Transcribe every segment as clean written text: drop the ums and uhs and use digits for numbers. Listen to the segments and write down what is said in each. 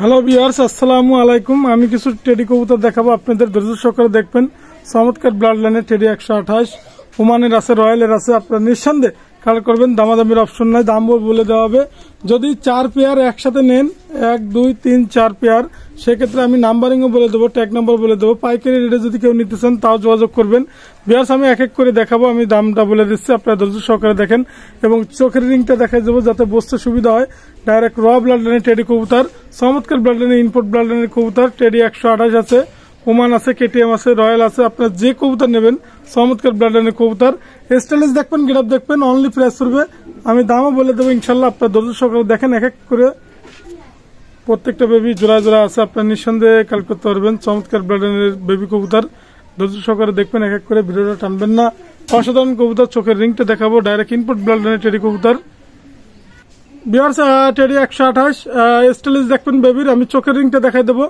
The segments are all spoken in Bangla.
হ্যালো ভিউয়ার্স, আসসালামু আলাইকুম। আমি কিছু টেডি কবুতর দেখাবো, আপনাদের ধৈর্য সহকারে দেখবেন। চমৎকার ব্লাড লাইনের টেডি 128 ওমানের আছে, রয়্যালের আছে। আপনারা নিঃসন্দেহে কালেক্ট করবেন, দামাদামির অপশন নাই, দাম বলে দেওয়া হবে। যদি 4 পেয়ার একসাথে নেন, 1 2 3 4 পেয়ার, সেক্ষেত্রে আমি নাম্বারিংও বলে দেবো, ট্যাগ নাম্বার বলে দেবো। পাইকারি রেটে যদি কেউ নিতে চান তাও যোগাযোগ করবেন। ভিউয়ার্স, আমি এক এক করে দেখাবো, আমি দামটা বলে দিচ্ছি, আপনারা ধৈর্য সহকারে দেখেন এবং চোখের রিংটা দেখাই দেবো যাতে বুঝতে সুবিধা হয়। ডাইরেক্ট র ব্লাড লাইনের টেডি কবুতর, চমৎকার ব্লাড লাইনের ইনপুট ব্লাড লাইনের কবুতর। টেডি 128 আছে, ওমান আছে, কেটিএম আছে, রয়্যাল আছে। আপনার যে কবুতর নেবেন চমৎকার ব্লাড লাইনের কবুতর। স্টেলেজ দেখবেন, গিরাপ দেখবেন, অনলি প্রাইস করবে। আমি দামও বলে দেবো ইনশাল্লাহ, আপনার ধৈর্য সহকারে দেখেন। এক এক করে প্রত্যেকটা বেবি জোড়া জোড়া আছে, আপনার নিঃসন্দেহে কাল করতে পারবেন। চমৎকার ব্লাড লাইনের বেবি কবুতর, ধৈর্য সহকারে দেখবেন, এক এক করে ভিডিওটা টানবেন না। অসাধারণ কবুতর, চোখের রিংটা দেখাবো, ডাইরেক্ট ইনপুট ব্লাড লাইনের টেডি কবুতর। ভিউয়ার্স, টেডি 128 স্টেলেজ দেখবেন বেবির, আমি চোখের রিংটা দেখাই দেবো।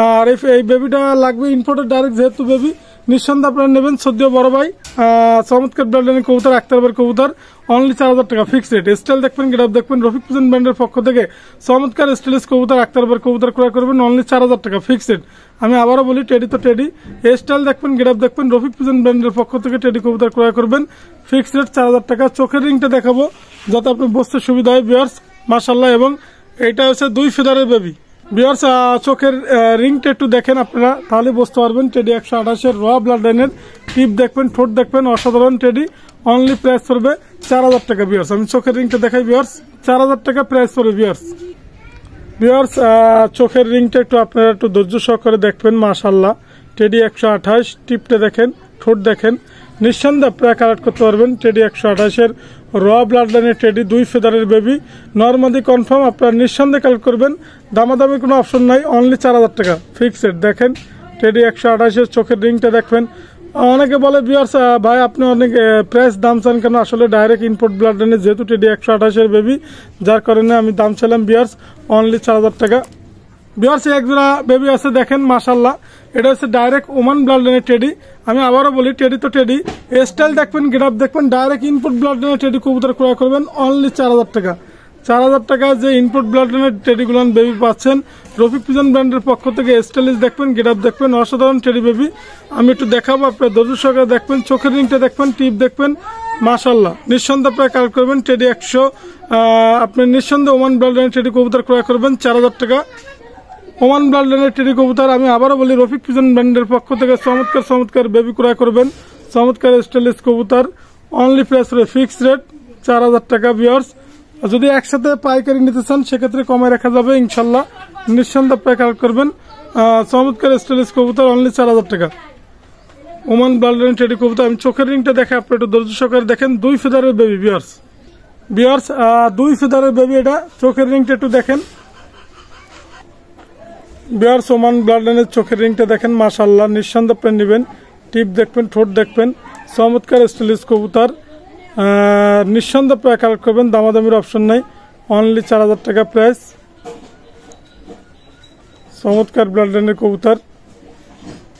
আর এই বেবিটা লাগবে ইনপুটের ডাইরেক্ট, যেহেতু বেবি নিঃসন্দেহে আপনারা নেবেন। সদ্য বড় ভাই, চমৎকার ব্লাড লাইনের কবুতর, আক্তারবার কবুতর, অনলি 4000 টাকা ফিক্স রেট। স্টাইল দেখবেন, গিরাপ দেখবেন, রফিক পিজন ব্র্যান্ডের পক্ষ থেকে চমৎকার স্টেলেজ কবুতর, আক্তারবার কবুতর ক্রয় করবেন, অনলি 4000 টাকা ফিক্স রেট। আমি আবারও বলি, টেডি তো টেডি, স্টাইল দেখবেন, গিরাপ দেখবেন, রফিক পিজন ব্র্যান্ডের পক্ষ থেকে টেডি কবুতর ক্রয় করবেন, ফিক্স রেট 4000 টাকা। চোখের রিংটা দেখাবো যাতে আপনি বুঝতে সুবিধা হয় ভিউয়ার্স, মাশাআল্লাহ। এবং এইটা হচ্ছে 2 ফিদারের বেবি। ভিউয়ার্স, চোখের রিংটা একটু দেখেন আপনারা, তাহলে বুঝতে পারবেন। টেডি 128 এর র ব্লাড লাইনের টিপ দেখবেন, ঠোঁট দেখবেন, অসাধারণ টেডি। অনলি প্রাইস পড়বে 4000 টাকা ভিউয়ার্স। আমি চোখের রিংটা দেখাই ভিউয়ার্স, 4000 টাকা প্রাইস পড়বে ভিউয়ার্স। ভিউয়ার্স, চোখের রিংটা একটু আপনারা একটু ধৈর্য সহকারে দেখবেন, মাশাআল্লাহ। টেডি 128, টিপটা দেখেন, ঠোঁট দেখেন, নিঃসন্দেহে আপনারা কালেক্ট করতে পারবেন। টেডি 128 এর র ব্লাড লাইনের টেডি, 2 ফেদারের বেবি, নর্মাদি কনফার্ম, আপনারা নিঃসন্দেহে কালেক্ট করবেন। দামাদামি কোনো অপশন নাই, অনলি 4000 টাকা ফিক্সড। দেখেন টেডি 128 এর চোখের রিংটা দেখবেন। অনেকে বলে ভিউয়ার্স, ভাই আপনি অনেক প্রাইস দাম চান কেন? আসলে ডাইরেক্ট ইনপুট ব্লাড লাইনের যেহেতু টেডি 128 এর বেবি, যার কারণে আমি দাম চাইলাম ভিউয়ার্স, অনলি 4000 টাকা। ভিউয়ার্স, এক জোড়া বেবি আছে দেখেন, মাশাআল্লাহ। এটা হচ্ছে ডাইরেক্ট ওমান ব্লাড লাইনের টেডি। আমি আবারও বলি, টেডি তো টেডি, স্টাইল দেখবেন, গেটআপ দেখবেন, ডাইরেক্ট ইনপুট ব্লাড লাইনের টেডি কবুতর ক্রয় করবেন, অনলি 4000 টাকা। 4000 টাকা যে ইনপুট ব্লাড লাইনের টেডিগুলো বেবি পাচ্ছেন রফিক পিজন ব্র্যান্ডের পক্ষ থেকে। স্টাইলিশ দেখবেন, গেটআপ দেখবেন, অসাধারণ টেডি বেবি। আমি একটু দেখাবো, আপনার ধৈর্য সহকারে দেখবেন, চোখের রিংটা দেখবেন, টিপ দেখবেন, মাশাআল্লাহ। নিঃসন্দেহে আপনারা কালেক্ট করবেন টেডি 100, আপনি নিঃসন্দেহে ওমান ব্লাড লাইনের টেডি কবুতর ক্রয় করবেন 4000 টাকা। ওমান ব্লাড লাইনের টেডি কবুতর, আমি আবারও বলি, রফিক পিজন ব্র্যান্ডের পক্ষ থেকে চমৎকার চমৎকার বেবি ক্রয় করবেন, চমৎকার স্টাইলিশ কবুতর। অনলি প্রাইস ফিক্স রেট 4000 টাকা ভিউয়ার্স। যদি একসাথে পাইকারি নিতে চান সেক্ষেত্রে কমে রাখা যাবে ইনশাল্লাহ। নিঃসন্দেহে আপনারা কালেক্ট করবেন চমৎকার স্টাইলিশ কবুতর, অনলি 4000 টাকা। ওমান ব্লাড লাইনের টেডি কবুতর, আমি চোখের রিংটা দেখে আপনার একটু ধৈর্য সহকারে দেখেন। 2 ফেদারের বেবি ভিউয়ার্স, 2 ফেদারের বেবি, এটা চোখের রিংটা একটু দেখেন ভিউয়ার্স। ওমান ব্লাড লাইনের চোখের রিংটা দেখেন, মাশাআল্লাহ। নিঃসন্দেহে আপনি নেবেন, টিপ দেখবেন, ঠোঁট দেখবেন, চমৎকার স্টাইলিশ কবুতর, নিঃসন্দেহে আপনারা কালেক্ট করবেন। দামাদামির অপশন নাই, অনলি 4000 টাকা প্রাইস। চমৎকার ব্লাড লাইনের কবুতর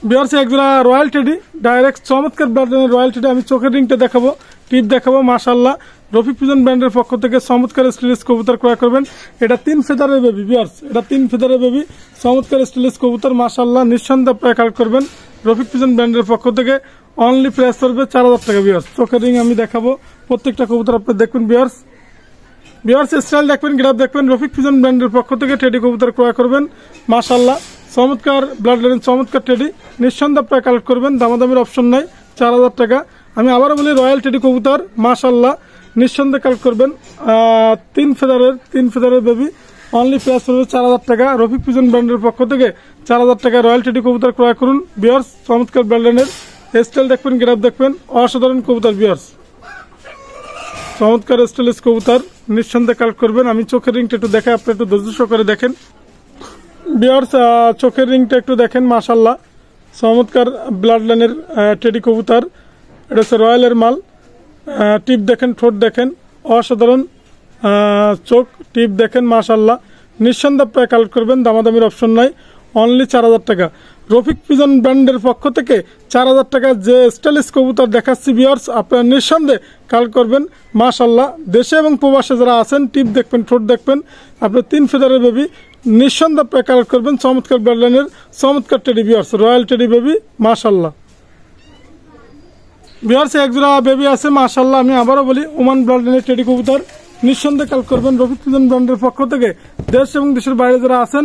ভিউয়ার্স, একজোড়া রয়্যাল টেডি, ডাইরেক্ট চমৎকার ব্লাড লাইনের রয়্যাল টেডি। আমি চোখের রিংটা দেখাবো, টিপ দেখাবো, মাশাআল্লাহ। রফিক পিজন ব্র্যান্ডের পক্ষ থেকে চমৎকার স্টাইলিশ কবুতর ক্রয় করবেন। এটা 3 ফেদারের বেবি ভিউয়ার্স, এটা 3 ফেদারের বেবি, চমৎকার স্টাইলিশ কবুতর, মাশাআল্লাহ। নিঃসন্দেহে আপনারা কালেক্ট করবেন রফিক পিজন ব্র্যান্ডের পক্ষ থেকে, অনলি প্রাইস করবে 4000 টাকা ভিউয়ার্স। চোখের রিং আমি দেখাবো, প্রত্যেকটা কবুতর আপনি দেখবেন ভিউয়ার্স। ভিউয়ার্স, স্টাইল দেখবেন, গ্রাফ দেখবেন, রফিক পিজন ব্র্যান্ডের পক্ষ থেকে টেডি কবুতর ক্রয় করবেন, মাশাআল্লাহ। চমৎকার ব্লাড লাইনের চমৎকার টেডি, নিঃসন্দেহে আপনারা কালেক্ট করবেন। দামাদামির অপশন নাই, 4000 টাকা। আমি আবারও বলি, রয়্যাল টেডি কবুতর, মাশাআল্লাহ, নিঃসন্দেহে কালেক্ট করবেন। 3 ফেদারের বেবি, অনলি প্রাইস হবে 4000 টাকা। রফিক পিজন ব্র্যান্ডের পক্ষ থেকে 4000 টাকা রয়্যাল টেডি কবুতর ক্রয় করুন ভিউয়ার্স। চমৎকার ব্লাড লাইনের স্টাইল দেখবেন, গ্রাফ দেখবেন, অসাধারণ কবুতর ভিউয়ার্স। চমৎকার স্টাইলিশ কবুতর, নিঃসন্দেহে কালেক্ট করবেন। আমি চোখের রিংটা একটু দেখে আপনি একটু ধৈর্য সহকারে দেখেন ভিউয়ার্স, চোখের রিংটা একটু দেখেন, মাশাআল্লাহ। চমৎকার ব্লাড লাইনের টেডি কবুতর, এটা হচ্ছে রয়্যালের মাল। টিপ দেখেন, ঠোঁট দেখেন, অসাধারণ চোখ, টিপ দেখেন, মাশাআল্লাহ। নিঃসন্দেহে আপনারা কালেক্ট করবেন, দামাদামির অপশন নাই, অনলি 4000 টাকা। রফিক পিজন ব্র্যান্ডের পক্ষ থেকে 4000 টাকা যে স্টাইলিশ কবুতর দেখাচ্ছি ভিউয়ার্স, আপনারা নিঃসন্দেহে কালেক্ট করবেন, মাশাআল্লাহ। দেশে এবং প্রবাসে যারা আছেন, টিপ দেখবেন, ঠোঁট দেখবেন, আপনার 3 ফেদারের বেবি, নিঃসন্দেহে আপনারা কালেক্ট করবেন চমৎকার ব্লাড লাইনের চমৎকার টেডি বিয়ার্স, রয়্যাল টেডি বেবি মাশাআল্লাহ। বিয়ার্স এক জোড়া বেবি আছে মাশাআল্লাহ। আমি আবারও বলি ওমান ব্লাড লাইনের টেডি কবুতর নিঃসন্দেহে কালেক্ট করবেন রফিক পিজন ব্র্যান্ডের পক্ষ থেকে। দেশ এবং দেশের বাইরে যারা আছেন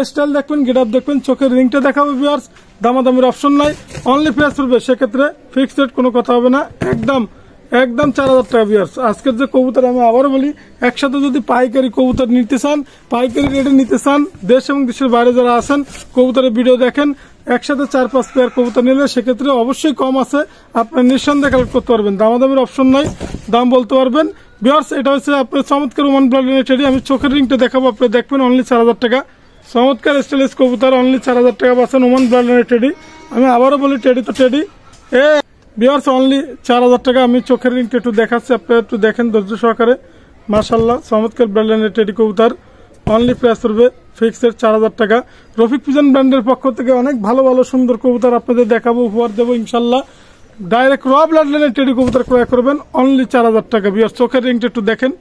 স্টাইল দেখবেন, গেট আপ দেখবেন, চোখের রিংটা দেখাবো বিয়ার্স। দামাদামির অপশন নাই, অনলি প্রাইস পড়বে সেক্ষেত্রে ফিক্সড রেট, কোনো কথা হবে না, একদম 4000 টাকা বিয়ার্স। আজকের যে কবুতর আমি আবারও বলি, একসাথে যদি পাইকারি কবুতর নিতে চান, পাইকারি রেটে নিতে চান, দেশ এবং দেশের বাইরে যারা আছেন কবুতরের ভিডিও দেখেন, একসাথে 4-5 পেয়ার কবুতর নিলে সেক্ষেত্রে অবশ্যই কম আছে, আপনার নিঃসন্দেহে কালেক্ট করতে পারবেন। দামাদামির অপশন নাই, দাম বলতে পারবেন বিয়ার্স। এটা হচ্ছে আপনার চমৎকার ওমান ব্লাড লাইনের টেডি। আমি চোখের রিংটা দেখাবো, আপনি দেখবেন অনলি 4000 টাকা। চমৎকার স্টাইলিশ কবুতর, অনলি 4000 টাকা পাচ্ছেন ওমান ব্লাড লাইনের টেডি। আমি আবারও বলি টেডি তো টেডি বিয়ার্স, অনলি 4000 টাকা। আমি চোখের রিংটা একটু দেখাচ্ছি, আপনারা একটু দেখেন ধৈর্য সহকারে। মাশাআল্লাহ চমৎকার ব্লাড লাইনের টেডি কবুতর, অনলি প্রাইস করবে ফিক্সড 4000 টাকা। রফিক পিজন ব্র্যান্ডের পক্ষ থেকে অনেক ভালো ভালো সুন্দর কবুতর আপনাদের দেখাবো, উপহার দেবো ইনশাল্লাহ। ডাইরেক্ট র ব্লাড লাইনের টেডি কবুতর ক্রয় করবেন অনলি 4000 টাকা বিয়ার্স। চোখের রিংটা একটু দেখেন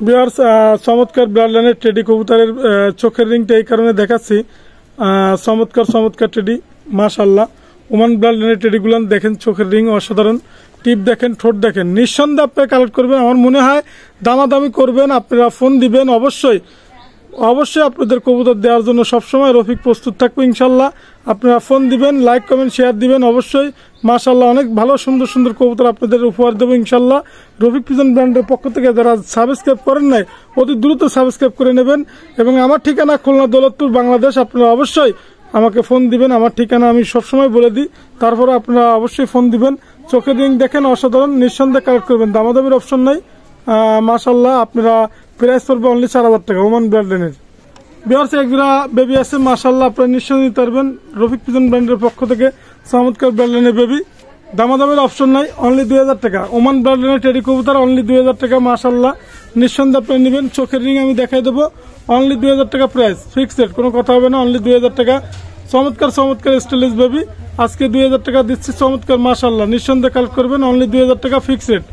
বিয়ার্স, চমৎকার ব্লাড লাইনের টেডি কবুতরের চোখের রিংটা এই কারণে দেখাচ্ছি, চমৎকার টেডি মাশাআল্লাহ। ওমান ব্লাড লাইনের টেডিগুলো দেখেন, চোখের রিং অসাধারণ, টিপ দেখেন, ঠোঁট দেখেন, নিঃসন্দেহে আপনারা কালেক্ট করবেন। আমার মনে হয় দামাদামি করবেন, আপনারা ফোন দিবেন, অবশ্যই আপনাদের কবুতর দেওয়ার জন্য সবসময় রফিক প্রস্তুত থাকবে ইনশাল্লাহ। আপনারা ফোন দিবেন, লাইক কমেন্ট শেয়ার দিবেন অবশ্যই। মাশাআল্লাহ অনেক ভালো সুন্দর কবুতর আপনাদের উপহার দেবো ইনশাল্লাহ। রফিক পিজন ব্র্যান্ডের পক্ষ থেকে যারা সাবস্ক্রাইব করেন নাই অতি দ্রুত সাবস্ক্রাইব করে নেবেন। এবং আমার ঠিকানা খুলনা দৌলতপুর বাংলাদেশ। আপনারা অবশ্যই আমাকে ফোন দিবেন, আমার ঠিকানা আমি সবসময় বলে দিই, তারপরে আপনারা অবশ্যই ফোন দিবেন। চোখের রিং দেখেন অসাধারণ, নিঃসন্দেহে কালেক্ট করবেন, দামাদামির অপশন নাই মাশাআল্লাহ। আপনারা প্রাইস পড়বে অনলি 4000 টাকা ওমান ব্লাড লাইনের বিয়ার্স। এক জোড়া বেবি আছে মাশাআল্লাহ, আপনারা নিশ্চয়ই নিতে পারবেন রফিক পিজন ব্র্যান্ডের পক্ষ থেকে চমৎকার ব্লাড লাইনের বেবি, দামাদামির অপশন নাই, অনলি 2000 টাকা। ওমান ব্লাড লাইনের টেডি কবুতর অনলি 2000 টাকা মাশাআল্লাহ, নিঃসন্দেহে আপনারা নেবেন। চোখের রিং আমি দেখাই দেবো, অনলি 2000 টাকা প্রাইস, ফিক্সড, কোনো কথা হবে না, অনলি 2000 টাকা। চমৎকার স্টাইলিশ বেবি আজকে 2000 টাকা দিচ্ছি, চমৎকার মাশাআল্লাহ, নিঃসন্দেহে কালেক্ট করবেন অনলি 2000 টাকা ফিক্সড।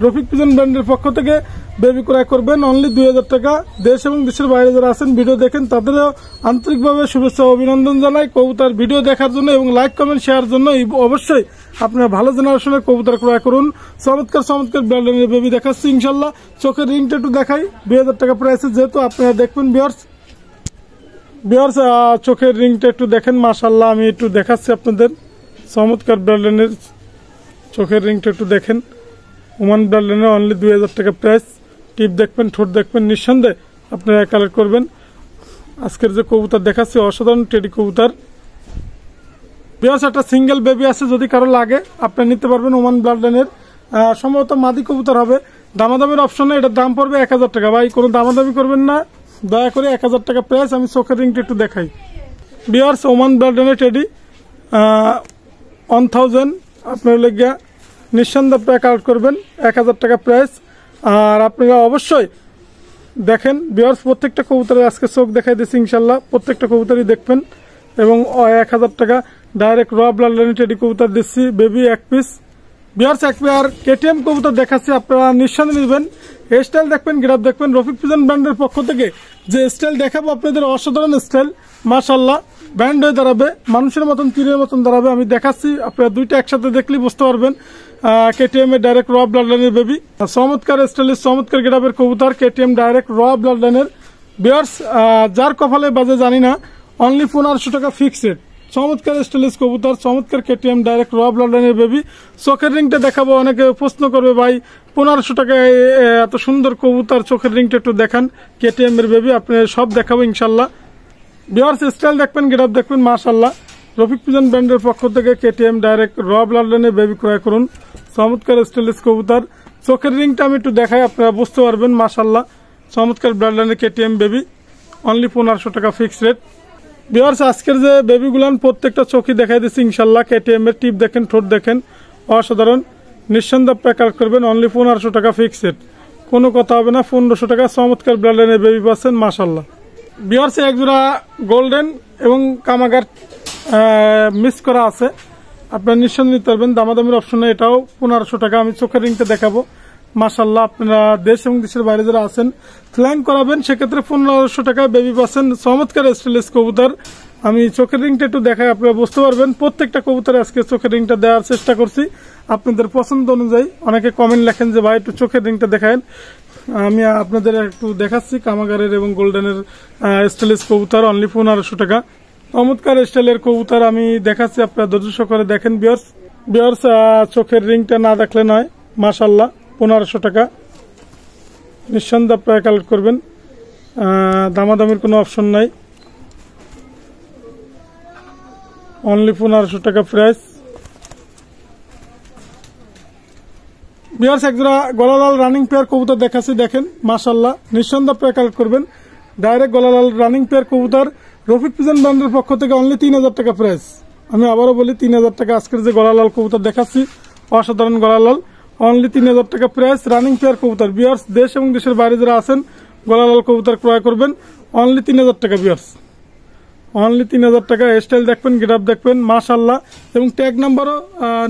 রফিক পিজন ব্র্যান্ডের পক্ষ থেকে বেবি ক্রয় করবেন অনলি 2000 টাকা। দেশ এবং দেশের বাইরে যারা আছেন ভিডিও দেখেন তাদেরও আন্তরিকভাবে শুভেচ্ছা অভিনন্দন জানাই কবুতর ভিডিও দেখার জন্য এবং লাইক কমেন্ট শেয়ার জন্য। অবশ্যই আপনারা ভালো জেনারেশনের কবুতর ক্রয় করুন। চমৎকার ব্লাড লাইনের বেবি দেখাচ্ছি ইনশাল্লাহ। চোখের রিংটা একটু দেখাই, 2000 টাকা প্রাইসে, যেহেতু আপনারা দেখবেন বিয়ার্স চোখের রিংটা একটু দেখেন মাশাআল্লাহ। আমি একটু দেখাচ্ছি আপনাদের চমৎকার ব্লাড লাইনের চোখের রিংটা একটু দেখেন, ওমান ব্লাড লাইনের অনলি 2000 টাকা প্রাইস। টিপ দেখবেন, ঠোঁট দেখবেন, নিঃসন্দেহে আপনারা কালেক্ট করবেন। আজকের যে কবুতর দেখাচ্ছি অসাধারণ টেডি কবুতর বিয়ার্স। একটা সিঙ্গেল বেবি আছে, যদি কারো লাগে আপনারা নিতে পারবেন ওমান ব্লাড লাইনের, সম্ভবত মাদি কবুতর হবে। দামাদামির অপশনে এটার দাম পড়বে 1000 টাকা। ভাই কোনো দামাদামি করবেন না, দয়া করে 1000 টাকা প্রাইস। আমি চোখের রিংটা একটু দেখাই বিয়ার্স, ওমান ব্লাড লাইনের টেডি 1000 আপনার লেগে নিঃসন্দেহে আপনারা কালেক্ট করবেন, 1000 টাকা প্রাইস। আর আপনারা অবশ্যই দেখেন বিয়ার্স, প্রত্যেকটা কবুতরের আজকে চোখ দেখাই দিচ্ছি ইনশাল্লাহ, প্রত্যেকটা কবুতরই দেখবেন। এবং 1000 টাকা ডাইরেক্ট র ব্লাড লাইনের টেডি কবুতর দিচ্ছি, বেবি 1 পিস বিয়ার্স। এক পেয়ার কেটিএম কবুতর দেখাচ্ছি, আপনারা নিঃসন্দেহে নেবেন। স্টাইল দেখবেন, গ্রাফ দেখবেন, রফিক পিজন ব্র্যান্ডের পক্ষ থেকে যে স্টাইল দেখাবো আপনাদের অসাধারণ স্টাইল মাশাআল্লাহ, ব্র্যান্ড হয়ে দাঁড়াবে, মানুষের মতন তীরের মতন দাঁড়াবে। আমি দেখাচ্ছি, আপনারা দুইটা একসাথে দেখলেই বুঝতে পারবেন। কেটিএম এর ডাইরেক্ট র ব্লাড লাইনের বেবি, চমৎকার স্টাইলিশ, চমৎকার গেটাপের কবুতর, কেটিএম ডাইরেক্ট র ব্লাড লাইনের বিয়ার্স। যার কপালে বাজে জানি না, অনলি 1500 টাকা ফিক্সড। চমৎকার স্টাইলিশ কবুতর, চমৎকার কেটিএম ডাইরেক্ট র ব্লাড লাইনের বেবি। চোখের রিংটা দেখাবো, অনেকে প্রশ্ন করবে ভাই 1500 টাকায় এত সুন্দর কবুতর, চোখের রিংটা একটু দেখান। কেটিএম এর বেবি আপনার সব দেখাবো ইনশাল্লাহ। বিয়ার্স স্টাইল দেখবেন, গেটআপ দেখবেন মাশাআল্লাহ। রফিক পিজন ব্র্যান্ডের পক্ষ থেকে কেটিএম ডাইরেক্ট র ব্লাড লাইনের বেবি ক্রয় করুন, চমৎকার স্টাইলিশ কবুতর। চোখের রিংটা আমি একটু দেখাই, আপনারা বুঝতে পারবেন মাশাআল্লাহ। চমৎকার ব্লাড লাইনের কেটিএম বেবি, অনলি 1500 টাকা ফিক্স রেট। বিয়ার্স আজকের যে বেবিগুলান প্রত্যেকটা চোখই দেখাই দিচ্ছি ইনশাল্লাহ। কেটিএম এর টিপ দেখেন, ঠোঁট দেখেন, অসাধারণ, নিঃসন্দেহে প্যাকার করবেন অনলি 1500 টাকা ফিক্স রেট, কোনো কথা হবে না। 1500 টাকা চমৎকার ব্লাড লাইনের বেবি পাচ্ছেন মাশাআল্লাহ। বিয়ার্স এক জোড়া গোল্ডেন এবং কামাগার মিস করা আছে, আপনারা নিঃসন্দেহে নিতে পারবেন, দামাদামির অপশনে। এটাও 1500 টাকা। আমি চোখের রিংটা দেখাবো, মাশাআল্লাহ। আপনারা দেশ এবং দেশের বাইরে যারা আছেন ফ্ল্যাং করাবেন সেক্ষেত্রে 1500 টাকায় বেবি পাচ্ছেন। চমৎকার স্টাইলিশ কবুতর। আমি চোখের রিংটা একটু দেখাই, আপনারা বুঝতে পারবেন। প্রত্যেকটা কবুতরে আজকে চোখের রিংটা দেওয়ার চেষ্টা করছি আপনাদের পছন্দ অনুযায়ী। অনেকে কমেন্ট লেখেন যে ভাই একটু চোখের রিংটা দেখায়েন, আমি আপনাদের একটু দেখাচ্ছি। কামাগারের এবং গোল্ডেনের স্টাইলিশ কবুতর অনলি 1500 টাকা। চমৎকার স্টাইলের কবুতর আমি দেখাচ্ছি, আপনারা ধৈর্য সহকারে দেখেন। বিয়ার্স চোখের রিংটা না দেখলে নয়। মাশাআল্লাহ 1500 টাকা, নিঃসন্দেহে আপনারা কালেক্ট করবেন। দামাদামির কোনো অপশন নাই, অনলি 1500 টাকা প্রাইস। বিয়ার্স একজোড়া গলালাল রানিং পেয়ার কবুতর দেখাচ্ছি, দেখেন মাশাআল্লাহ, নিঃসন্দেহে আপনারা কালেক্ট করবেন। ডাইরেক্ট গলালাল রানিং পেয়ার কবুতর রফিক পিজন ব্র্যান্ডের পক্ষ থেকে অনলি 3000 টাকা প্রাইস। আমি আবারও বলি 3000 টাকা। আজকের যে গলালাল কবুতর দেখাচ্ছি অসাধারণ গলালাল, অনলি 3000 টাকা প্রাইস। রানিং পেয়ার কবুতর। বিয়ার্স দেশ এবং দেশের বাইরে যারা আছেন গলালাল কবুতর ক্রয় করবেন অনলি 3000 টাকা। বিয়ার্স অনলি 3000 টাকা। স্টাইল দেখবেন, গেট আপ দেখবেন মাশাআল্লাহ, এবং ট্যাগ নাম্বারও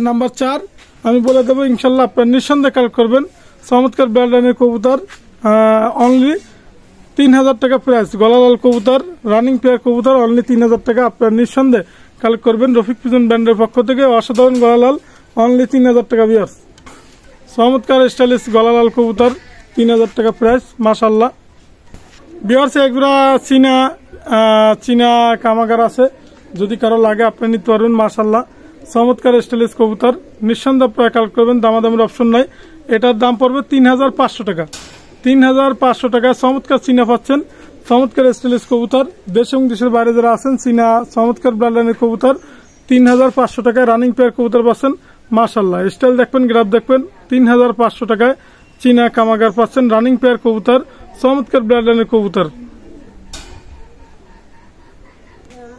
নাম্বার 4 আমি বলে দেবো ইনশাল্লাহ। আপনারা নিঃসন্দেহে কালেক্ট করবেন। চমৎকার ব্র্যান্ডের কবুতর অনলি 3000 টাকা প্রাইস। গলালাল কবুতর রানিং পেয়ার কবুতর অনলি 3000 টাকা। আপনারা নিঃসন্দেহে কালেক্ট করবেন রফিক পিজন ব্র্যান্ডের পক্ষ থেকে। অসাধারণ গলালাল অনলি 3000 টাকা। বিয়ার্স চমৎকার স্টাইলিশ গলালাল কবুতর 3000 টাকা প্রাইস মাশাআল্লাহ। বিয়ার্স একজোড়া চীনা কামাগার আছে, যদি কারো লাগে আপনি নিতে পারবেন মাশাআল্লাহ। চমৎকার স্টাইলিশ কবুতর, নিঃসন্দেহে আপনারা কালেক্ট করবেন। দামাদামির অপশন নাই। এটার দাম পড়বে 3500 টাকা। 3500 টাকা চমৎকার চীনা পাচ্ছেন। চমৎকার স্টাইলিশ কবুতর দেশ এবং দেশের বাইরে যারা আছেন চীনা চমৎকার ব্র্যান্ডের কবুতর 3500 টাকায় রানিং পেয়ার কবুতর পাচ্ছেন মাশাআল্লাহ। স্টাইল দেখবেন, গ্রাফ দেখবেন। 3500 টাকায় চীনা কামাগার পাচ্ছেন রানিং পেয়ার কবুতর, চমৎকার ব্র্যান্ডের কবুতর।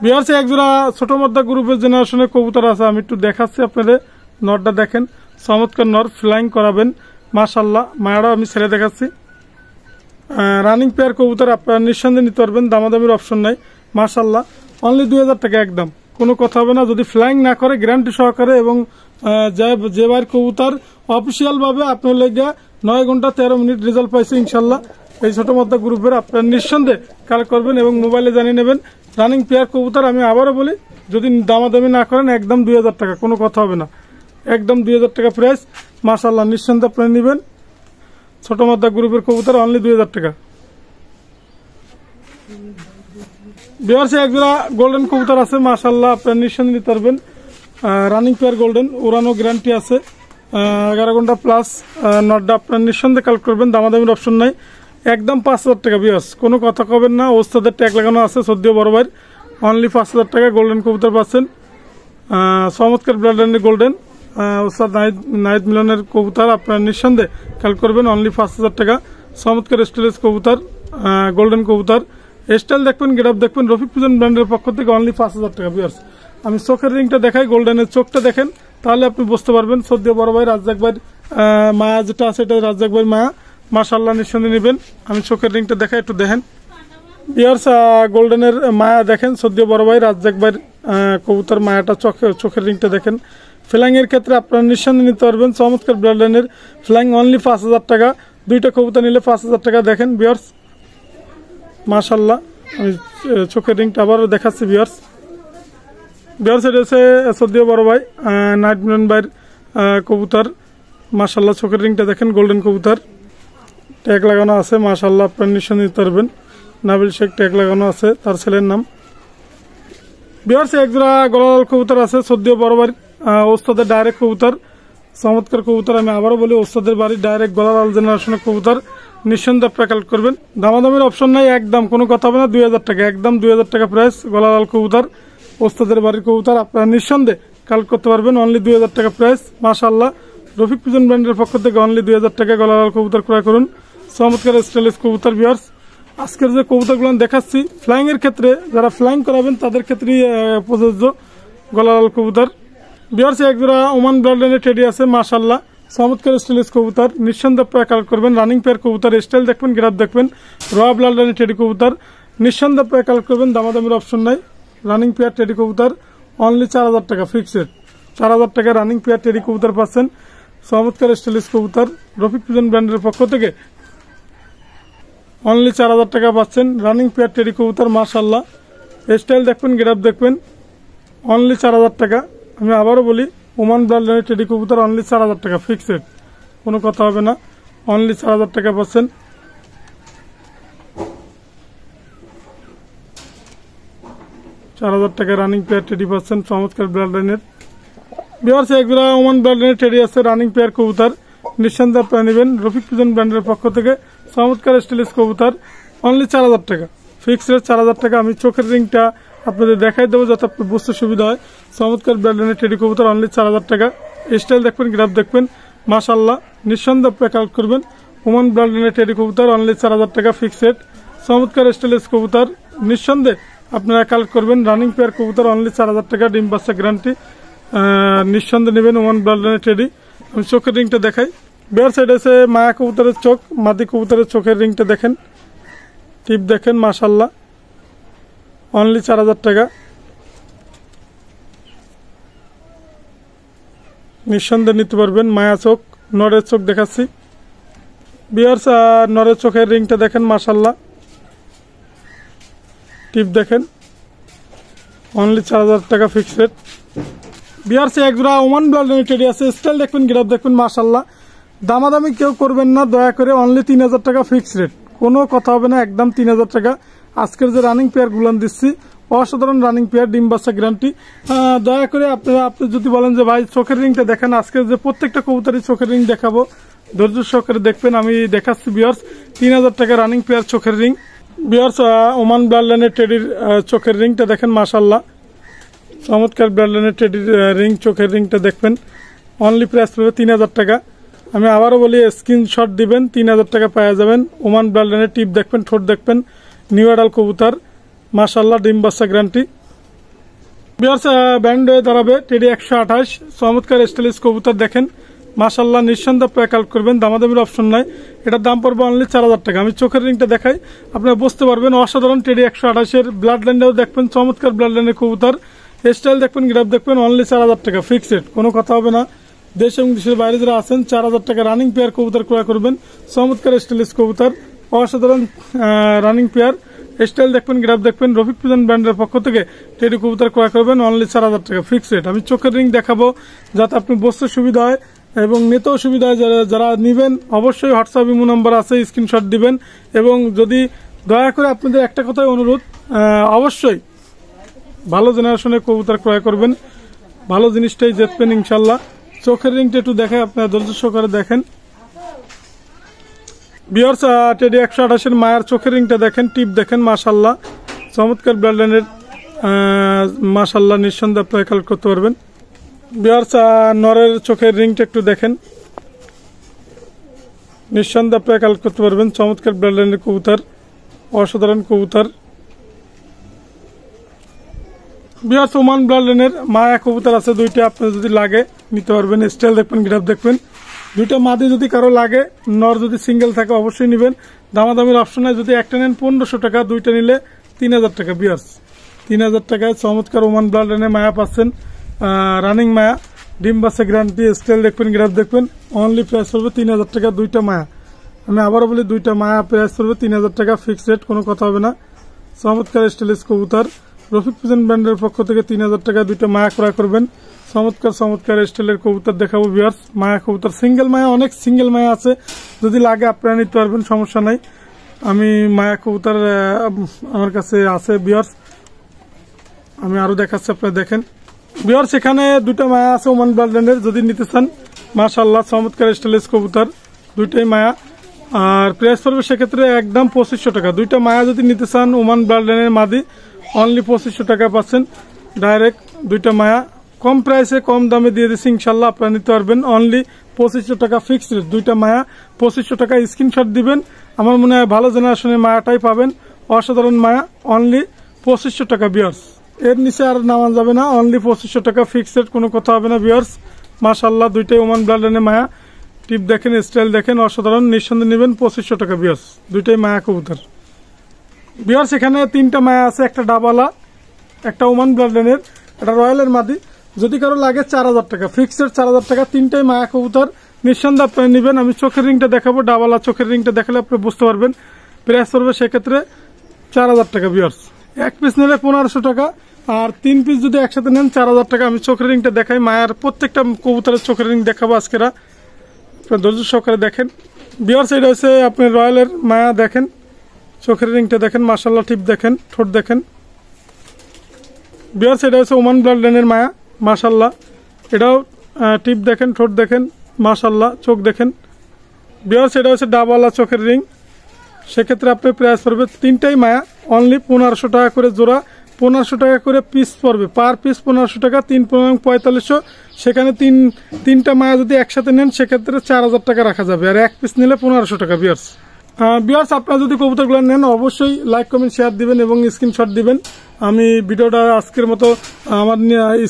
বিহার একজোড়া ছোট মধ্যা গ্রুপের জেনারেশনের কবুতর আছে, আমি একটু দেখাচ্ছি আপনাদের। নরটা দেখেন, চমৎকার নর, ফ্লাইং করাবেন মাশাআল্লাহ। মায়াটা আমি ছেড়ে দেখাচ্ছি। রানিং পেয়ার কবুতর আপনারা নিঃসন্দেহে নিতে পারবেন। দামাদামির অপশন নাই মাশাআল্লাহ। অনলি 2000 টাকা একদম, কোনো কথা হবে না। যদি ফ্লাইং না করে গ্যারান্টি সহকারে, এবং যে বাইর কবুতর অফিসিয়াল ভাবে আপনার লেগে 9 ঘন্টা 13 মিনিট রেজাল্ট পাইছে ইনশাল্লাহ। এই ছোট মধ্যা গ্রুপের আপনারা নিঃসন্দেহে কালেক্ট করবেন এবং মোবাইলে জানিয়ে নেবেন। রানিং পেয়ার কবুতর আমি আবারও বলি, যদি দামাদামি না করেন একদম 2000 টাকা, কোনো কথা হবে না। একদম 2000 টাকা প্রাইস মাশাআল্লাহ, নিঃসন্দেহে আপনারা নেবেন। ছোট মধ্যা গ্রুপের কবুতর অনলি 2000 টাকা। বিহারসে একজোড়া গোল্ডেন কবুতর আছে মাশাআল্লাহ, আপনারা নিঃসন্দেহে নিতে পারবেন। রানিং পেয়ার গোল্ডেন, উড়ানো গ্যারান্টি আছে 11 ঘন্টা প্লাস। নটটা আপনারা নিঃসন্দেহে কালেক্ট করবেন। দামাদামির অপশন নাই, একদম 5000 টাকা। বিয়াস কোনো কথা কবেন না, ওস্তাদের ট্যাগ লাগানো আছে সদ্য বড় ভাই। অনলি 5000 টাকা গোল্ডেন কবুতর পাচ্ছেন। চমৎকার ব্র্যান্ডের গোল্ডেন ওস্তাদ নাহিদ মিলনের কবুতর আপনারা নিঃসন্দেহে কালেক্ট করবেন অনলি 5000 টাকা। চমৎকার স্টাইলিশ কবুতর, গোল্ডেন কবুতর। স্টাইল দেখবেন, গেট আপ দেখবেন। রফিক পিজন ব্র্যান্ডের পক্ষ থেকে অনলি 5000 টাকা। বিয়ার্স আমি চোখের রিংটা দেখাই, গোল্ডেনের চোখটা দেখেন, তাহলে আপনি বুঝতে পারবেন। সদ্য বড় ভাই রাজ্জাক ভাই মায়া যেটা আছে এটা রাজ্জাক ভাই মায়া মাশাআল্লাহ, নিঃসন্দেহে নেবেন। আমি চোখের রিংটা দেখাই, একটু দেখেন। বিয়ার্স গোল্ডেনের মায়া দেখেন, সদ্য বড় ভাই রাজ্জাক ভাই কবুতর মায়াটা চোখের রিংটা দেখেন। ফ্ল্যাং এর ক্ষেত্রে আপনারা নিঃসন্দেহে নিতে পারবেন। চমৎকার ব্র্যান্ডের ফ্ল্যাং অনলি 5000 টাকা। দুইটা কবুতর নিলে 5000 টাকা। দেখেন বিয়ার্স মাশাআল্লাহ, আমি চোখের রিংটা আবারও দেখাচ্ছি। বিয়ার্স এটা হচ্ছে সদ্য বড় ভাই নাইট মিলন ভাইয়ের কবুতর মাশাআল্লাহ। চোখের রিংটা দেখেন, গোল্ডেন কবুতর, ট্যাগ লাগানো আছে মাশাআল্লাহ, আপনারা নিঃসন্দেহে নিতে পারবেন। নাবিল শেখ ট্যাগ লাগানো আছে, তার ছেলের নাম। বিহার একজোড়া গলালাল কবুতর আছে সদ্য বড় ভাই ওস্তাদের ডাইরেক্ট কবুতর, চমৎকার কবুতর। আমি আবারও বলি ওস্তাদের বাড়ির ডাইরেক্ট গলালাল জেনারেশনের কবুতর, নিঃসন্দেহে আপনারা কালেক্ট করবেন। দামাদামির অপশন নাই, একদম কোনো কথা হবে না। 2000 টাকা, একদম 2000 টাকা প্রাইস। গলালাল কবুতর ওস্তাদের বাড়ির কবুতর আপনারা নিঃসন্দেহে কালেক্ট করতে পারবেন অনলি 2000 টাকা প্রাইস মাশাআল্লাহ। রফিক পিজন ব্র্যান্ডের পক্ষ থেকে অনলি 2000 টাকা গলালাল কবুতর ক্রয় করুন। চমৎকার স্টাইলিশ কবুতর। বিয়ার্স আজকের যে কবুতরগুলো দেখাচ্ছি ফ্লাইং এর ক্ষেত্রে, যারা ফ্লাইং করাবেন তাদের ক্ষেত্রেই প্রযোজ্য গলালাল কবুতর। বিয়ার্স একজোড়া ওমান ব্র্যান্ডের টেডি আছে মাশাআল্লাহ, চমৎকার স্টাইলিশ কবুতর, নিঃসন্দেহে আপনারা কালেক্ট করবেন। রানিং পেয়ার কবুতর, স্টাইল দেখবেন, গ্রাফ দেখবেন। র ব্র্যান্ডের টেডি কবুতর নিঃসন্দেহে আপনারা কালেক্ট করবেন। দামাদামির অপশন নাই। রানিং পেয়ার টেডি কবুতর অনলি 4000 টাকা ফিক্সড। 4000 টাকা রানিং পেয়ার টেডি কবুতর পাচ্ছেন। চমৎকার স্টাইলিশ কবুতর রফিক পিজন ব্র্যান্ডের পক্ষ থেকে অনলি 4000 টাকা পাচ্ছেন। রানিং পেয়ার টেডি কবুতর মাশাআল্লাহ, স্টাইল দেখবেন, গেটআপ দেখবেন, অনলি 4000 টাকা। আমি আবারও বলি, ওমান ব্র্যান্ডের টেডি কবুতর অনলি 4000 টাকা ফিক্সড, কোনো কথা হবে না, অনলি 4000 টাকা পাচ্ছেন। টাকা রানিং পেয়ার টেডি পাচ্ছেন চমৎকার ব্লাড লাইনের। ভিউয়ার্স, একজোড়া ওমান ব্লাড লাইনের টেডি আছে রানিং পেয়ার কবুতর, নিঃসন্দেহে আপনারা নেবেন রফিক পিজন ব্র্যান্ডের পক্ষ থেকে চমৎকার স্টাইলিশ কবুতর, অনলি 4000 টাকা ফিক্সড রেট 4000 টাকা। আমি চোখের রিংটা আপনাদের দেখাই দেবো যাতে আপনার বুঝতে সুবিধা হয়। চমৎকার ব্লাড লাইনের টেডি কবুতর অনলি 4000 টাকা। স্টাইল দেখবেন, গ্রাফ দেখবেন, মাশাআল্লাহ, নিঃসন্দেহে আপনারা কালেক্ট করবেন ওমান ব্লাড লাইনের টেডি কবুতর অনলি 4000 টাকা ফিক্সড রেট। চমৎকার স্টাইলিশ কবুতর নিঃসন্দেহে আপনারা কালেক্ট করবেন। রানিং পেয়ার কবুতর অনলি 4000 টাকা, ডিম বাচ্চা গ্যারান্টি, নিঃসন্দেহে নেবেন ওমান ব্লাড লাইনের টেডি। আমি চোখের রিংটা দেখাই। বেয়ার সাইড আছে মায়া কবুতরের চোখ, মাদি কবুতরের চোখের রিংটা দেখেন, টিপ দেখেন, মাশাআল্লাহ, অনলি 4000 টাকা। নিঃসন্দেহে নিতে পারবেন। মায়া চোখ, নরের চোখ দেখাচ্ছি। বিয়ার্স, নরের চোখের রিংটা দেখেন, মাশাআল্লাহ, টিপ দেখেন, অনলি 4000 টাকা ফিক্সড রেট। বিয়ার্স, একজোড়া ওমান ব্লাড লাইনের টেডি আছে, স্টাইল দেখবেন, গ্রাফ দেখবেন, মাশাআল্লাহ, দামাদামি কেউ করবেন না দয়া করে, অনলি 3000 টাকা ফিক্সড রেট, কোনো কথা হবে না, একদম 3000 টাকা। আজকের যে রানিং পেয়ার গুলান দিচ্ছি অসাধারণ রানিং পেয়ার, ডিম বাচ্চা গ্যারান্টি। দয়া করে আপনি যদি বলেন যে ভাই চোখের রিংটা দেখেন, আজকের যে প্রত্যেকটা কবুতরই চোখের রিং দেখাবো, ধৈর্য সহকারে দেখবেন, আমি দেখাচ্ছি। বিয়ার্স, 3000 টাকা রানিং পেয়ার চোখের রিং। বিয়ার্স, ওমান ব্লাড লাইনের টেডির চোখের রিংটা দেখেন, মাশাআল্লাহ, চমৎকার ব্লাড লাইনের টেডির রিং, চোখের রিংটা দেখবেন, অনলি প্রাইস পড়বে 3000 টাকা। আমি আবারও বলি, স্ক্রিনশট দিবেন, 3000 টাকা পাওয়া যাবেন। ওমান ব্লাড লাইনের টিপ দেখবেন, ঠোঁট দেখবেন, নিউ অ্যাডাল কবুতর, মাশাআল্লাহ, ডিম বাচ্চা গ্যারান্টি। বিয়ার্স, ব্যান্ড হয়ে দাঁড়াবে টেডি 128, চমৎকার স্টাইলিশ কবুতর দেখেন, মাশাআল্লাহ, নিঃসন্দেহে আপনারা কালেক্ট করবেন, দামাদামির অপশন নাই। এটার দাম পড়বে অনলি 4000 টাকা। আমি চোখের রিংটা দেখাই, আপনারা বুঝতে পারবেন, অসাধারণ টেডি 128-এর ব্লাড লাইনটাও দেখবেন, চমৎকার ব্লাড লাইনের কবুতর, স্টাইল দেখবেন, গ্রাফ দেখবেন, অনলি 4000 টাকা ফিক্সড, কোনো কথা হবে না। দেশ এবং দেশের বাইরে যারা আছেন 4000 টাকা রানিং পেয়ার কবুতর ক্রয় করবেন, চমৎকার স্টাইলিশ কবুতর, অসাধারণ রানিং পেয়ার, স্টাইল দেখবেন, গ্রাফ দেখবেন, রফিক পিজন ব্র্যান্ডের পক্ষ থেকে টেডি কবুতর ক্রয় করবেন, অনলি 4000 টাকা ফিক্সড রেট। আমি চোখের রিং দেখাবো যাতে আপনি বসতে সুবিধা হয় এবং নিতেও সুবিধা হয়। যারা নিবেন অবশ্যই হোয়াটসঅ্যাপ ইমো নাম্বার আছে, স্ক্রিনশট দিবেন। এবং যদি দয়া করে আপনাদের একটা কথাই অনুরোধ, অবশ্যই ভালো জেনারেশনের কবুতর ক্রয় করবেন, ভালো জিনিসটাই জিতবেন ইনশাল্লাহ। চোখের রিংটা একটু দেখে আপনারা ধৈর্য সহকারে দেখেন। বিয়ার্স, টেডি 128-এর মায়ের চোখের রিংটা দেখেন, টিপ দেখেন, মাশাআল্লাহ, চমৎকার ব্লাড লাইনের, মাশাআল্লাহ, নিঃসন্দেহে আপনারা কালেক্ট করতে পারবেন। বিয়ার্স, নরের চোখের রিংটা একটু দেখেন, নিঃসন্দেহে আপনারা কালেক্ট করতে পারবেন, চমৎকার ব্লাড লাইনের কবুতর, অসাধারণ কবুতর। বিয়ার্স, ওমান ব্লাড লাইনের মায়া কবুতর আছে দুইটা, আপনার যদি লাগে নিতে পারবেন। স্টাইল দেখবেন, গ্রাফ দেখবেন, দুইটা মাদি যদি কারো লাগে, নর যদি সিঙ্গেল থাকে অবশ্যই নেবেন, দামাদামির অপশন নাই। যদি একটা নেন 1500 টাকা, দুইটা নিলে 3000 টাকা। বিয়ার্স, 3000 টাকায় চমৎকার ওমান ব্লাড লাইনের মায়া পাচ্ছেন, রানিং মায়া, ডিম বাচ্চা গ্যারান্টি, স্টাইল দেখবেন, গ্রাফ দেখবেন, অনলি প্রাইস পড়বে 3000 টাকা দুইটা মায়া। আমি আবারও বলি, দুইটা মায়া প্রাইস পড়বে 3000 টাকা ফিক্সড রেট, কোনো কথা হবে না। চমৎকার স্টাইলিশ কবুতর, রফিক পিজন ব্র্যান্ডের পক্ষ থেকে 3000 টাকা দুইটা মায়া ক্রয় করবেন। চমৎকার চমৎকার স্টাইলের কবুতর দেখাবো ভিউয়ার্স, মায়া কবুতর, সিঙ্গেল মায়া, অনেক সিঙ্গেল মায়া আছে, যদি লাগে আপনারা নিতে পারবেন, সমস্যা নাই। আমি মায়া কবুতর আমার কাছে আছে ভিউয়ার্স, আমি আরো দেখাচ্ছি, আপনারা দেখেন। ভিউয়ার্স, এখানে দুইটা মায়া আছে ওমান ব্লাড লাইনের, যদি নিতে চান, মাশাআল্লাহ, চমৎকার স্টাইলিশ কবুতর, দুইটাই মায়া। আর প্রাইস পড়বে সেক্ষেত্রে একদম 2500 টাকা। দুইটা মায়া যদি নিতে চান ওমান ব্লাড লাইনের মাদি, অনলি 2500 টাকা পাচ্ছেন ডাইরেক্ট। দুইটা মায়া কম প্রাইসে, কম দামে দিয়ে দিচ্ছি ইনশাল্লাহ, আপনারা নিতে পারবেন, অনলি 2500 টাকা ফিক্সড রেট। দুইটা মায়া 2500 টাকা, স্ক্রিনশট দিবেন, আমার মনে হয় ভালো জেনারেশনের মায়াটাই পাবেন, অসাধারণ মায়া, অনলি 2500 টাকা। বিয়ার্স, এর নিচে আর নামান যাবে না, অনলি 2500 টাকা ফিক্সড রেট, কোনো কথা হবে না। বিয়ার্স, মাশাআল্লাহ, দুইটাই ওমান ব্লাড লাইনের মায়া, টিপ দেখেন, স্টাইল দেখেন, অসাধারণ, নিঃসন্দেহে নেবেন 2500 টাকা। বিয়ার্স, দুইটাই মায়া কবুতর। বিয়ার্স, এখানে তিনটা মায়া আছে, একটা ডাবালা, একটা ওমান ব্লাড লাইনের, একটা রয়্যালের মাদি, যদি কারো লাগে 4000 টাকা ফিক্সড রেট, 4000 টাকা, তিনটাই মায়া কবুতর, নিঃসন্দেহে আপনারা নেবেন। আমি চোখের রিংটা দেখাবো, ডাবলা চোখের রিংটা দেখালে আপনি বুঝতে পারবেন। প্রাইস পড়বে সেক্ষেত্রে 4000 টাকা ভিউয়ার্স। এক পিস নিলে 1500 টাকা, আর 3 পিস যদি একসাথে নেন 4000 টাকা। আমি চোখের রিংটা দেখাই, মায়ার প্রত্যেকটা কবুতরের চোখের রিং দেখাবো আজকেরা, আপনার ধৈর্য সহকারে দেখেন ভিউয়ার্স। এটা হচ্ছে আপনার রয়্যালের মায়া, দেখেন চোখের রিংটা দেখেন, মাশাআল্লাহ টিপ দেখেন, ঠোঁট দেখেন ভিউয়ার্স। এটা হচ্ছে ওমান ব্লাড লাইনের মায়া, মাশাআল্লাহ। এটাও টিপ দেখেন, ঠোঁট দেখেন, মাশাআল্লাহ, চোখ দেখেন ভিউয়ার্স। এটা হচ্ছে ডাবওয়ালা চোখের রিং, সেক্ষেত্রে আপনার প্রাইস পড়বে তিনটাই মায়া অনলি 1500 টাকা করে জোড়া, 1500 টাকা করে পিস পড়বে, পার পিস 1500 টাকা, 3 4500। সেখানে তিনটা মায়া যদি একসাথে নেন সেক্ষেত্রে 4000 টাকা রাখা যাবে, আর এক পিস নিলে 1500 টাকা ভিউয়ার্স। ভিউয়ার্স আপনারা যদি কবুতরগুলো নেন অবশ্যই লাইক কমেন্ট শেয়ার দিবেন এবং স্ক্রিনশট দিবেন। আমি ভিডিওটা আজকের মতো আমার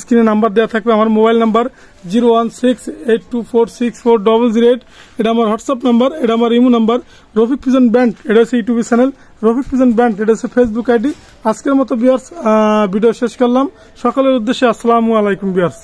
স্ক্রিনে নাম্বার দেওয়া থাকবে, আমার মোবাইল নাম্বার 01682464008, এটা আমার হোয়াটসঅ্যাপ নাম্বার, এটা আমার imo number. Rafiq pigeon band এটা হচ্ছে YouTube channel, Rafiq pigeon band এটা হচ্ছে ফেসবুক আইডি। আজকের মতো ভিউয়ার্স ভিডিও শেষ করলাম। সকলের উদ্দেশ্যে আসসালামু আলাইকুম ভিউয়ার্স।